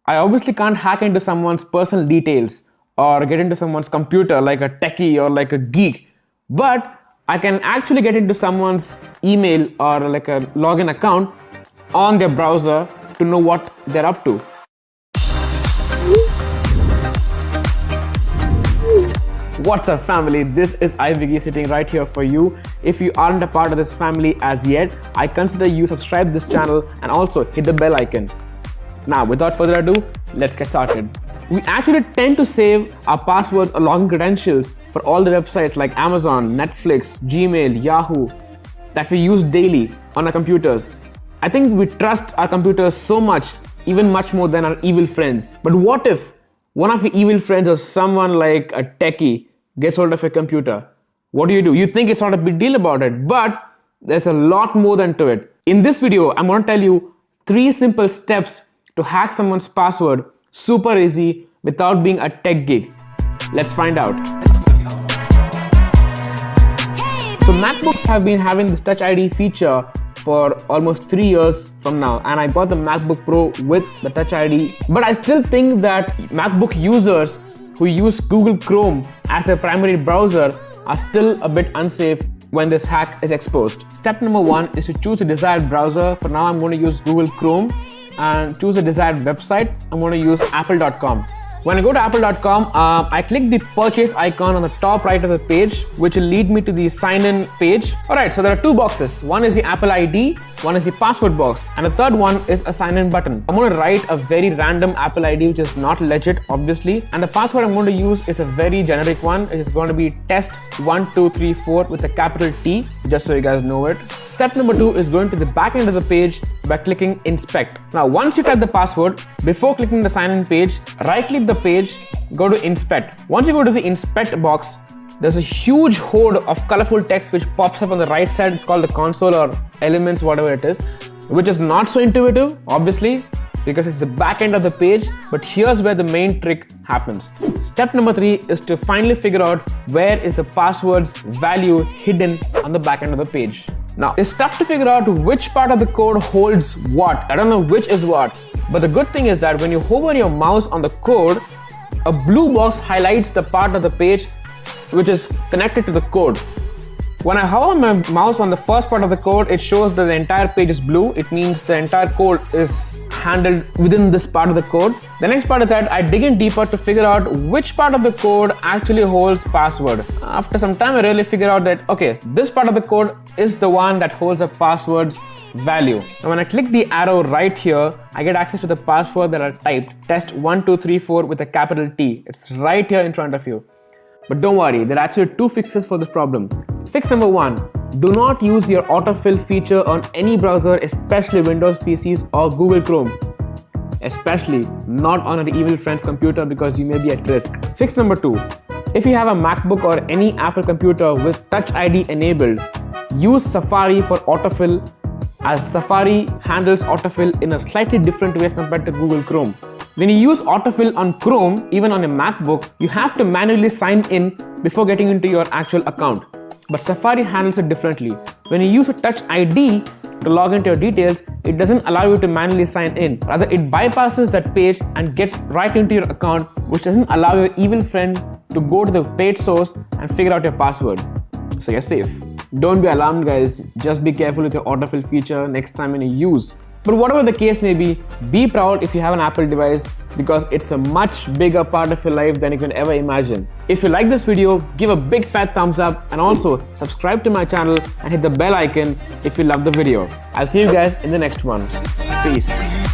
I obviously can't hack into someone's personal details or get into someone's computer like a techie or like a geek, but I can actually get into someone's email or like a login account on their browser to know what they're up to. What's up, family? This is iVigy sitting right here for you. If you aren't a part of this family as yet, I consider you subscribe this channel and also hit the bell icon. Now, without further ado, let's get started. We actually tend to save our passwords or login credentials for all the websites like Amazon, Netflix, Gmail, Yahoo that we use daily on our computers. I think we trust our computers so much, even much more than our evil friends. But what if one of your evil friends or someone like a techie gets hold of a computer? What do? You think it's not a big deal about it, but there's a lot more than to it. In this video, I'm going to tell you 3 simple steps to hack someone's password super easy without being a tech geek. Let's find out. So MacBooks have been having this Touch ID feature for almost 3 years from now, and I got the MacBook Pro with the Touch ID, but I still think that MacBook users who use Google Chrome as their primary browser are still a bit unsafe when this hack is exposed. Step number 1 is to choose a desired browser. For now, I'm going to use Google Chrome, and choose a desired website. I'm going to use apple.com. When I go to apple.com, I click the purchase icon on the top right of the page, which will lead me to the sign in page. Alright, so there are 2 boxes. One is the Apple ID, one is the password box, and the third one is a sign in button. I'm going to write a very random Apple ID which is not legit, obviously, and the password I'm going to use is a very generic one. It is going to be test1234 with a capital T, just so you guys know it. Step number 2 is going to the back end of the page by clicking inspect. Now, once you type the password, before clicking the sign in page, right click the page, go to inspect. Once you go to the inspect box, there's a huge horde of colorful text which pops up on the right side. It's called the console or elements, whatever it is, which is not so intuitive, obviously, because it's the back end of the page, but here's where the main trick happens. Step number 3 is to finally figure out where is the password's value hidden on the back end of the page. Now, it's tough to figure out which part of the code holds what. I don't know which is what, but the good thing is that when you hover your mouse on the code, a blue box highlights the part of the page which is connected to the code. When I hover my mouse on the first part of the code, it shows that the entire page is blue. It means the entire code is handled within this part of the code. The next part is that I dig in deeper to figure out which part of the code actually holds password. After some time, I really figure out that, okay, this part of the code is the one that holds a password's value. And when I click the arrow right here, I get access to the password that I typed, test1234 with a capital T. It's right here in front of you. But don't worry, there are actually 2 fixes for this problem. Fix number 1, do not use your autofill feature on any browser, especially Windows PCs or Google Chrome. Especially not on an evil friend's computer because you may be at risk. Fix number 2, if you have a MacBook or any Apple computer with Touch ID enabled, use Safari for autofill, as Safari handles autofill in a slightly different way as compared to Google Chrome. When you use autofill on Chrome, even on a MacBook, you have to manually sign in before getting into your actual account. But Safari handles it differently. When you use a Touch ID to log into your details, it doesn't allow you to manually sign in. Rather, it bypasses that page and gets right into your account, which doesn't allow your evil friend to go to the page source and figure out your password. So you're safe. Don't be alarmed, guys. Just be careful with your autofill feature next time when you use. But whatever the case may be proud if you have an Apple device, because it's a much bigger part of your life than you can ever imagine. If you like this video, give a big fat thumbs up and also subscribe to my channel and hit the bell icon if you love the video. I'll see you guys in the next one. Peace.